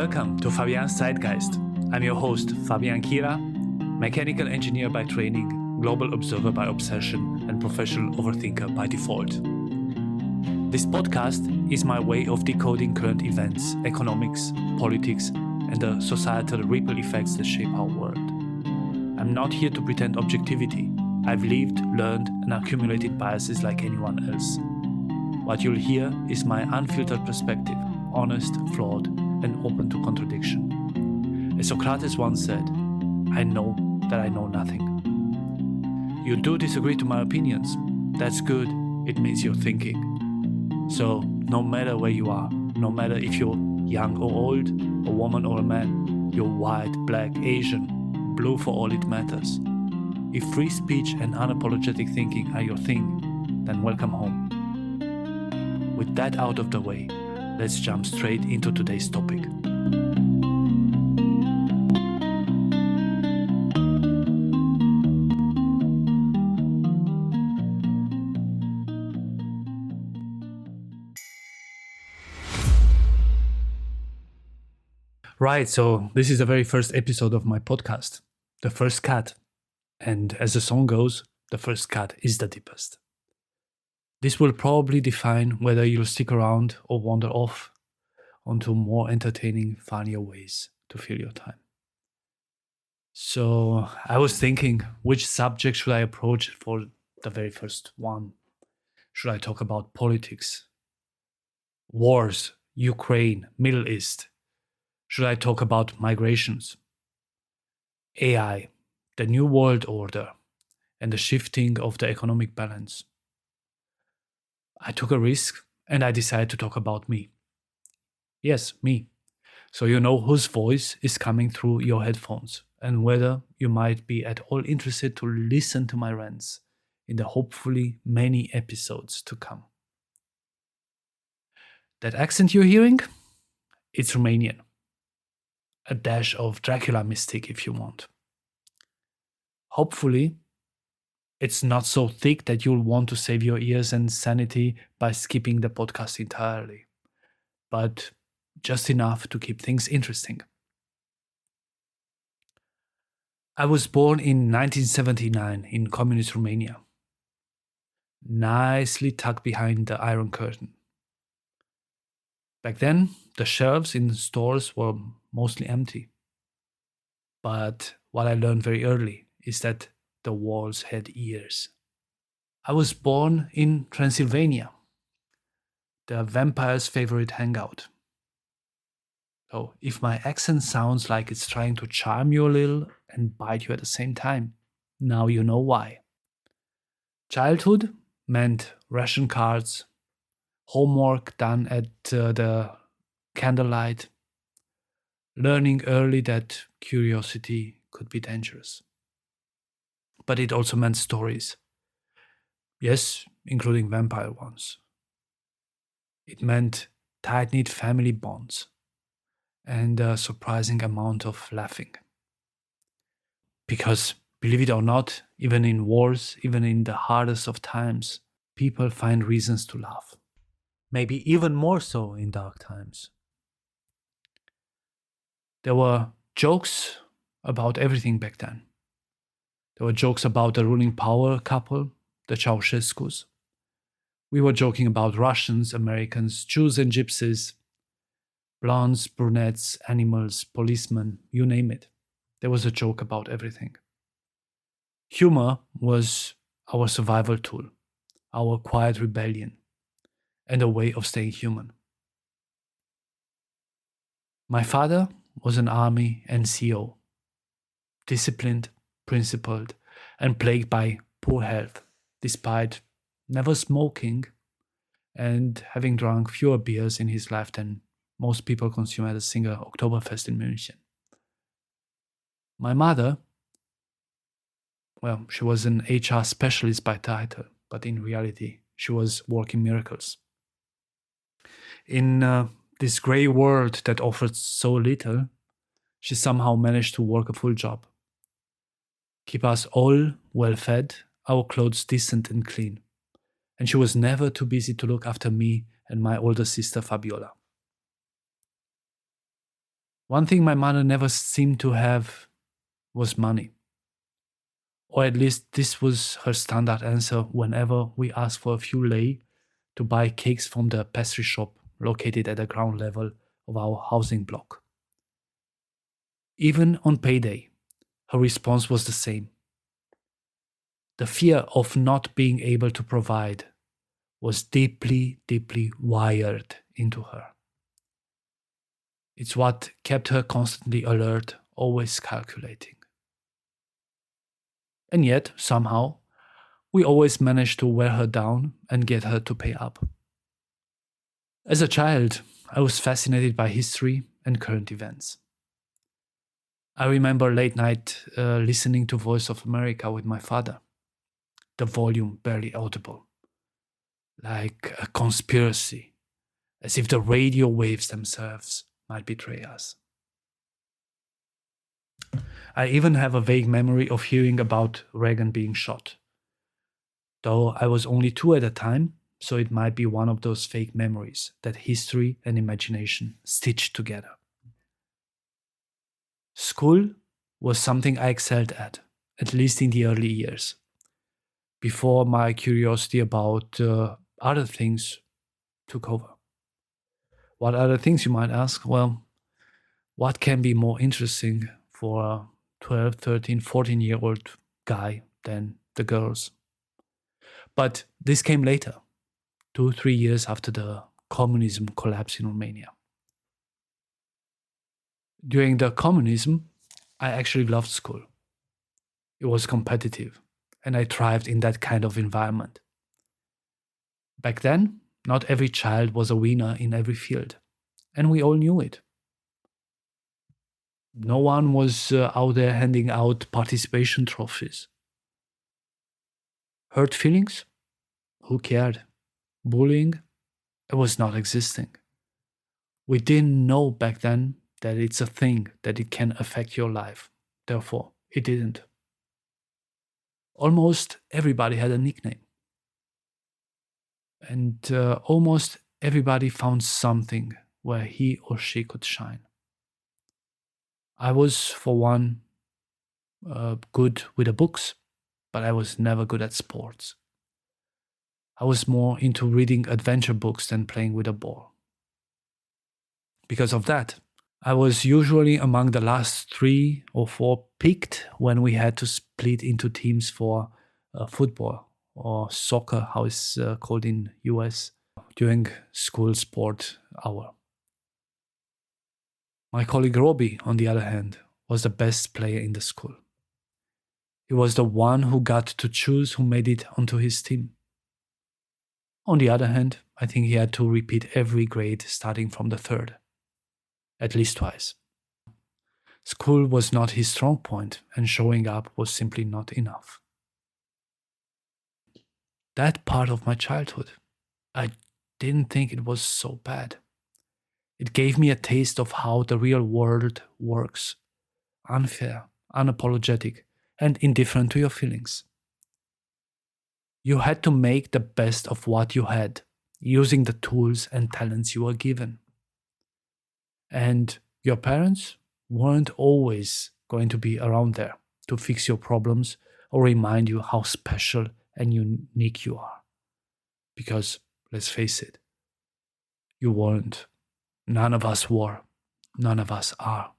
Welcome to Fabian's Zeitgeist. I'm your host, Fabian Kira, mechanical engineer by training, global observer by obsession, and professional overthinker by default. This podcast is my way of decoding current events, economics, politics, and the societal ripple effects that shape our world. I'm not here to pretend objectivity. I've lived, learned, and accumulated biases like anyone else. What you'll hear is my unfiltered perspective, honest, flawed, and open to contradiction. As Socrates once said, I know that I know nothing. You do disagree to my opinions. That's good. It means you're thinking. So, no matter where you are, no matter if you're young or old, a woman or a man, you're white, black, Asian, blue for all it matters. If free speech and unapologetic thinking are your thing, then welcome home. With that out of the way, let's jump straight into today's topic. Right, so this is the very first episode of my podcast, the first cut. And as the song goes, the first cut is the deepest. This will probably define whether you'll stick around or wander off onto more entertaining, funnier ways to fill your time. So I was thinking, which subject should I approach for the very first one? Should I talk about politics, wars, Ukraine, Middle East? Should I talk about migrations, AI, the new world order, and the shifting of the economic balance? I took a risk and I decided to talk about me. Yes, me. So you know whose voice is coming through your headphones and whether you might be at all interested to listen to my rants in the hopefully many episodes to come. That accent you're hearing? It's Romanian. A dash of Dracula mystic if you want. Hopefully, it's not so thick that you'll want to save your ears and sanity by skipping the podcast entirely, but just enough to keep things interesting. I was born in 1979 in communist Romania, nicely tucked behind the Iron Curtain. Back then, the shelves in stores were mostly empty. But what I learned very early is that the walls had ears. I was born in Transylvania, the vampire's favorite hangout. So if my accent sounds like it's trying to charm you a little and bite you at the same time, now you know why. Childhood meant ration cards, homework done at the candlelight, learning early that curiosity could be dangerous. But it also meant stories. Yes, including vampire ones. It meant tight-knit family bonds and a surprising amount of laughing. Because, believe it or not, even in wars, even in the hardest of times, people find reasons to laugh. Maybe even more so in dark times. There were jokes about everything back then. There were jokes about the ruling power couple, the Ceausescus. We were joking about Russians, Americans, Jews and Gypsies, blondes, brunettes, animals, policemen, you name it. There was a joke about everything. Humor was our survival tool, our quiet rebellion, and a way of staying human. My father was an army NCO, disciplined, principled, and plagued by poor health, despite never smoking and having drunk fewer beers in his life than most people consume at a single Oktoberfest in München. My mother, well, she was an HR specialist by title, but in reality, she was working miracles. In this grey world that offered so little, she somehow managed to work a full job. Keep us all well fed, our clothes decent and clean. And she was never too busy to look after me and my older sister Fabiola. One thing my mother never seemed to have was money. Or at least this was her standard answer whenever we asked for a few lei to buy cakes from the pastry shop located at the ground level of our housing block. Even on payday, her response was the same. The fear of not being able to provide was deeply, deeply wired into her. It's what kept her constantly alert, always calculating. And yet, somehow, we always managed to wear her down and get her to pay up. As a child, I was fascinated by history and current events. I remember late night listening to Voice of America with my father, the volume barely audible, like a conspiracy, as if the radio waves themselves might betray us. I even have a vague memory of hearing about Reagan being shot. Though I was only 2 at the time, so it might be one of those fake memories that history and imagination stitched together. School was something I excelled at least in the early years, before my curiosity about other things took over. What other things, you might ask? Well, what can be more interesting for a 12, 13, 14-year-old guy than the girls? But this came later, 2-3 years after the communism collapsed in Romania. During the communism, I actually loved school. It was competitive, and I thrived in that kind of environment. Back then, not every child was a winner in every field, and we all knew it. No one was out there handing out participation trophies. Hurt feelings? Who cared? Bullying? It was not existing. We didn't know back then that it's a thing, that it can affect your life. Therefore, it didn't. Almost everybody had a nickname. And almost everybody found something where he or she could shine. I was, for one, good with the books, but I was never good at sports. I was more into reading adventure books than playing with a ball. Because of that, I was usually among the last 3 or 4 picked when we had to split into teams for football or soccer, how it's called in US, during school sport hour. My colleague Robbie, on the other hand, was the best player in the school. He was the one who got to choose who made it onto his team. On the other hand, I think he had to repeat every grade starting from the 3rd, at least twice. School was not his strong point, and showing up was simply not enough. That part of my childhood, I didn't think it was so bad. It gave me a taste of how the real world works. Unfair, unapologetic, and indifferent to your feelings. You had to make the best of what you had, using the tools and talents you were given. And your parents weren't always going to be around there to fix your problems or remind you how special and unique you are. Because, let's face it, you weren't. None of us were. None of us are.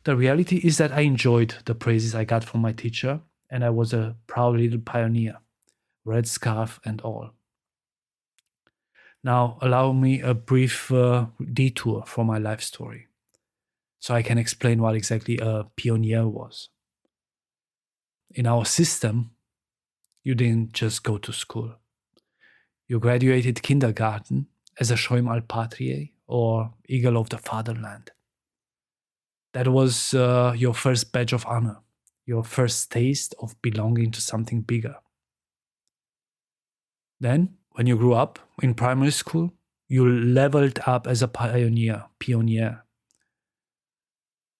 The reality is that I enjoyed the praises I got from my teacher, and I was a proud little pioneer, red scarf and all. Now, allow me a brief detour from my life story, so I can explain what exactly a pioneer was. In our system, you didn't just go to school. You graduated kindergarten as a Schäum al Patriae or Eagle of the Fatherland. That was your first badge of honor, your first taste of belonging to something bigger. Then, when you grew up in primary school, you leveled up as a pioneer.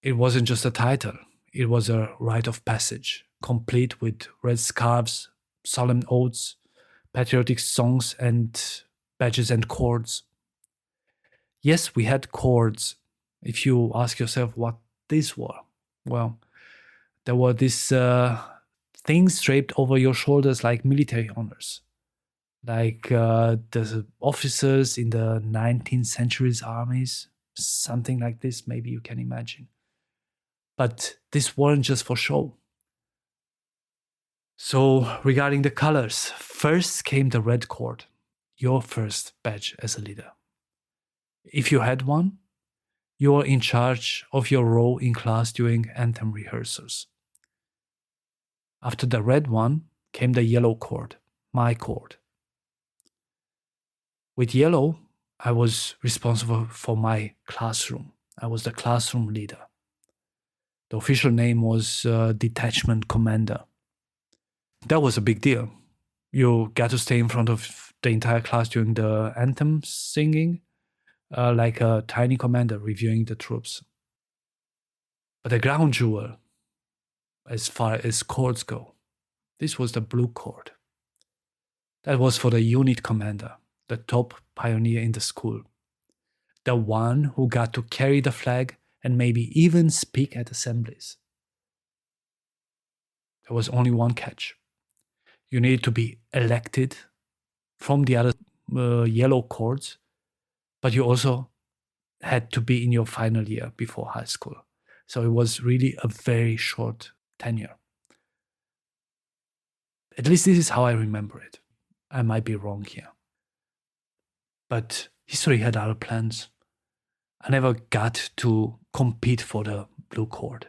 It wasn't just a title, it was a rite of passage, complete with red scarves, solemn oaths, patriotic songs, and badges and cords. Yes, we had chords. If you ask yourself what these were, well, there were these things draped over your shoulders like military honors, like the officers in the 19th century's armies, something like this, maybe you can imagine. But this weren't just for show. So regarding the colors, first came the red cord, your first badge as a leader. If you had one, you were in charge of your role in class during anthem rehearsals. After the red one came the yellow cord, my cord. With yellow, I was responsible for my classroom. I was the classroom leader. The official name was detachment commander. That was a big deal. You got to stay in front of the entire class during the anthem singing, like a tiny commander reviewing the troops. But the ground jewel, as far as cords go, this was the blue cord. That was for the unit commander, the top pioneer in the school. The one who got to carry the flag and maybe even speak at assemblies. There was only one catch. You needed to be elected from the other yellow cords, but you also had to be in your final year before high school. So it was really a very short tenure. At least this is how I remember it. I might be wrong here. But history had other plans. I never got to compete for the blue cord.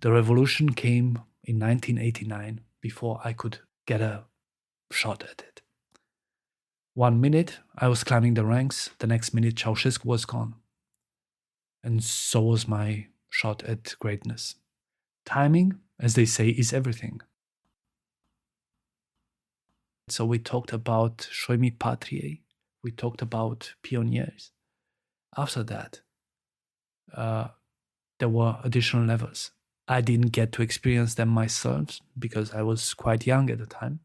The revolution came in 1989 before I could get a shot at it. 1 minute I was climbing the ranks, the next minute Ceausescu was gone. And so was my shot at greatness. Timing, as they say, is everything. So we talked about Shoimi Patriae, we talked about pioneers. After that, there were additional levels. I didn't get to experience them myself because I was quite young at the time.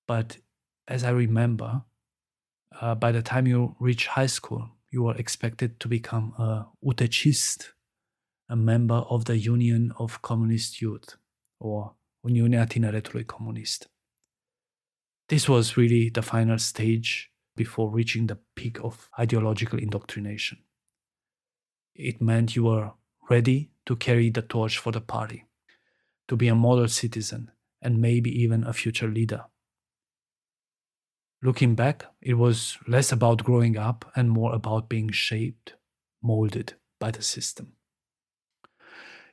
But as I remember, by the time you reach high school, you were expected to become a utecist, a member of the Union of Communist Youth, or Uniunea Tineretului Comunist. This was really the final stage before reaching the peak of ideological indoctrination. It meant you were ready to carry the torch for the party, to be a model citizen, and maybe even a future leader. Looking back, it was less about growing up and more about being shaped, molded by the system.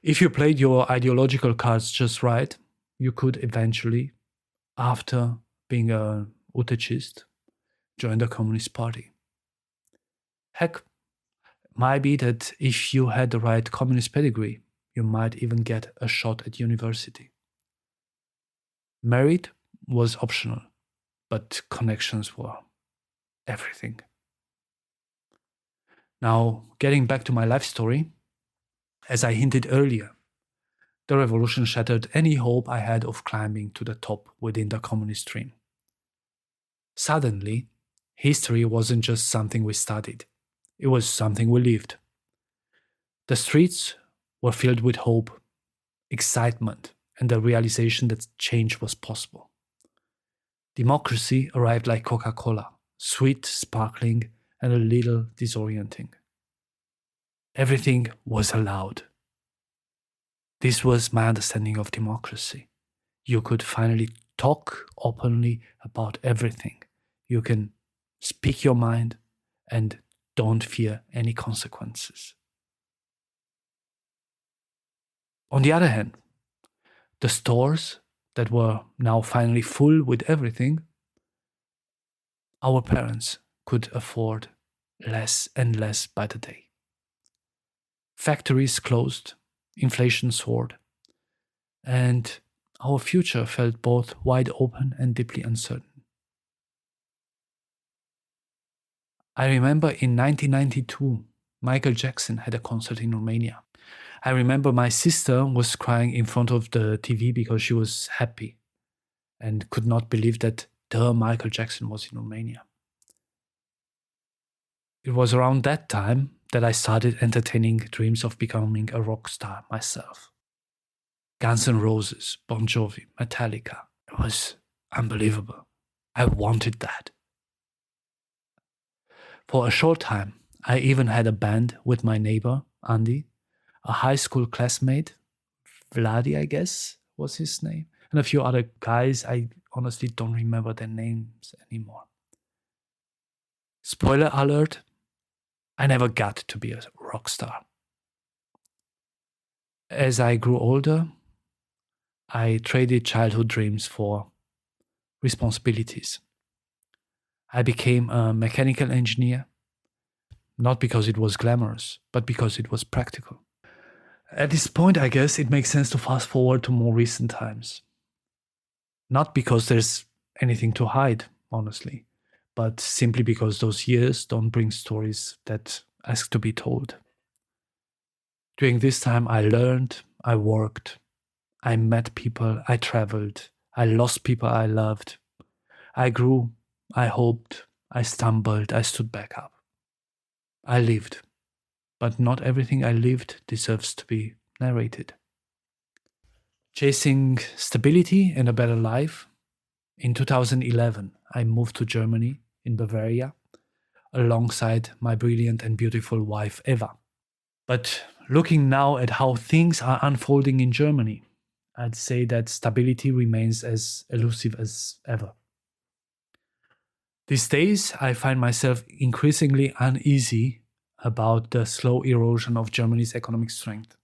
If you played your ideological cards just right, you could eventually, after being a utecist, join the Communist Party. Heck, might be that if you had the right communist pedigree, you might even get a shot at university. Merit was optional, but connections were everything. Now, getting back to my life story, as I hinted earlier, the revolution shattered any hope I had of climbing to the top within the communist dream. Suddenly, history wasn't just something we studied, it was something we lived. The streets were filled with hope, excitement, and the realization that change was possible. Democracy arrived like Coca-Cola, sweet, sparkling, and a little disorienting. Everything was allowed. This was my understanding of democracy. You could finally talk openly about everything. You can speak your mind and don't fear any consequences. On the other hand, the stores that were now finally full with everything, our parents could afford less and less by the day. Factories closed, inflation soared, and our future felt both wide open and deeply uncertain. I remember in 1992, Michael Jackson had a concert in Romania. I remember my sister was crying in front of the TV because she was happy and could not believe that the Michael Jackson was in Romania. It was around that time that I started entertaining dreams of becoming a rock star myself. Guns N' Roses, Bon Jovi, Metallica. It was unbelievable. I wanted that. For a short time, I even had a band with my neighbor, Andy, a high school classmate, Vladi, I guess was his name, and a few other guys. I honestly don't remember their names anymore. Spoiler alert, I never got to be a rock star. As I grew older, I traded childhood dreams for responsibilities. I became a mechanical engineer, not because it was glamorous, but because it was practical. At this point, I guess it makes sense to fast forward to more recent times. Not because there's anything to hide, honestly, but simply because those years don't bring stories that ask to be told. During this time, I learned, I worked, I met people, I traveled, I lost people I loved. I grew, I hoped, I stumbled, I stood back up. I lived, but not everything I lived deserves to be narrated. Chasing stability and a better life, in 2011, I moved to Germany, in Bavaria, alongside my brilliant and beautiful wife, Eva. But looking now at how things are unfolding in Germany, I'd say that stability remains as elusive as ever. These days, I find myself increasingly uneasy about the slow erosion of Germany's economic strength,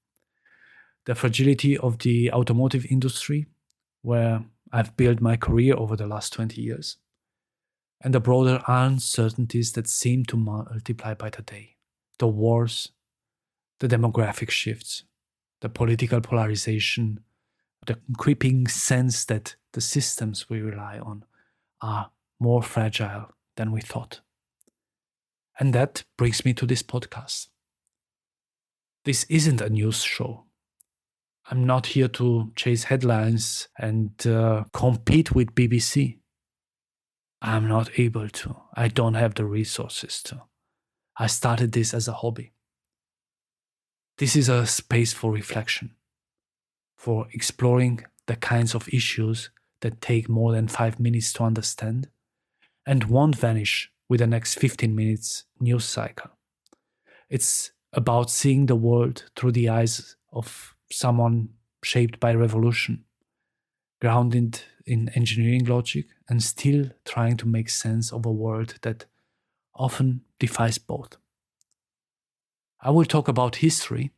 the fragility of the automotive industry, where I've built my career over the last 20 years, and the broader uncertainties that seem to multiply by the day. The wars, the demographic shifts, the political polarization, the creeping sense that the systems we rely on are more fragile than we thought. And that brings me to this podcast. This isn't a news show. I'm not here to chase headlines and compete with BBC. I'm not able to. I don't have the resources to. I started this as a hobby. This is a space for reflection, for exploring the kinds of issues that take more than 5 minutes to understand and won't vanish with the next 15 minutes news cycle. It's about seeing the world through the eyes of someone shaped by revolution, grounded in engineering logic, and still trying to make sense of a world that often defies both. I will talk about history,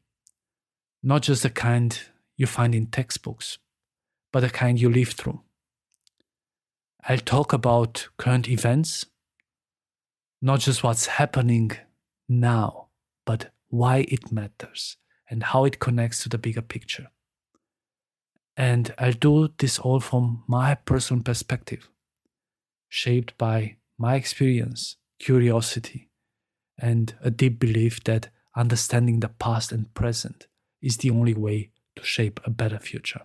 not just the kind you find in textbooks, but the kind you live through. I'll talk about current events, not just what's happening now, but why it matters and how it connects to the bigger picture. And I'll do this all from my personal perspective, shaped by my experience, curiosity, and a deep belief that understanding the past and present is the only way to shape a better future.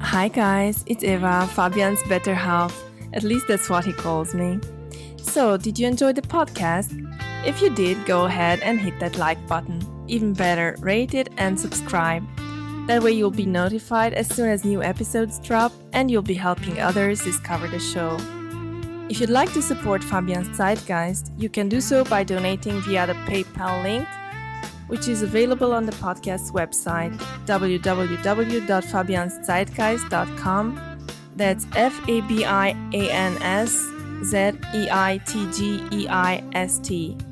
Hi guys, it's Eva, Fabian's better half. At least that's what he calls me. So, did you enjoy the podcast? If you did, go ahead and hit that like button. Even better, rate it and subscribe. That way you'll be notified as soon as new episodes drop and you'll be helping others discover the show. If you'd like to support Fabian's Zeitgeist, you can do so by donating via the PayPal link, which is available on the podcast's website, www.fabianszeitgeist.com. That's FABIANSZEITGEIST.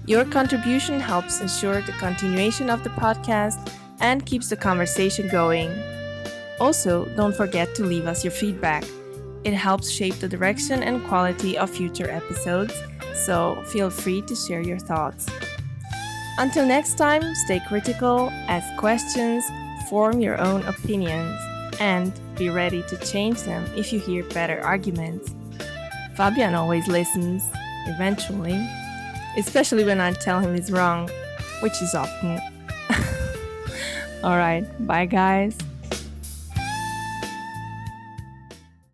Your contribution helps ensure the continuation of the podcast and keeps the conversation going. Also, don't forget to leave us your feedback. It helps shape the direction and quality of future episodes, so feel free to share your thoughts. Until next time, stay critical, ask questions, form your own opinions, and be ready to change them if you hear better arguments. Fabian always listens, eventually, especially when I tell him he's wrong, which is often. Alright, bye guys.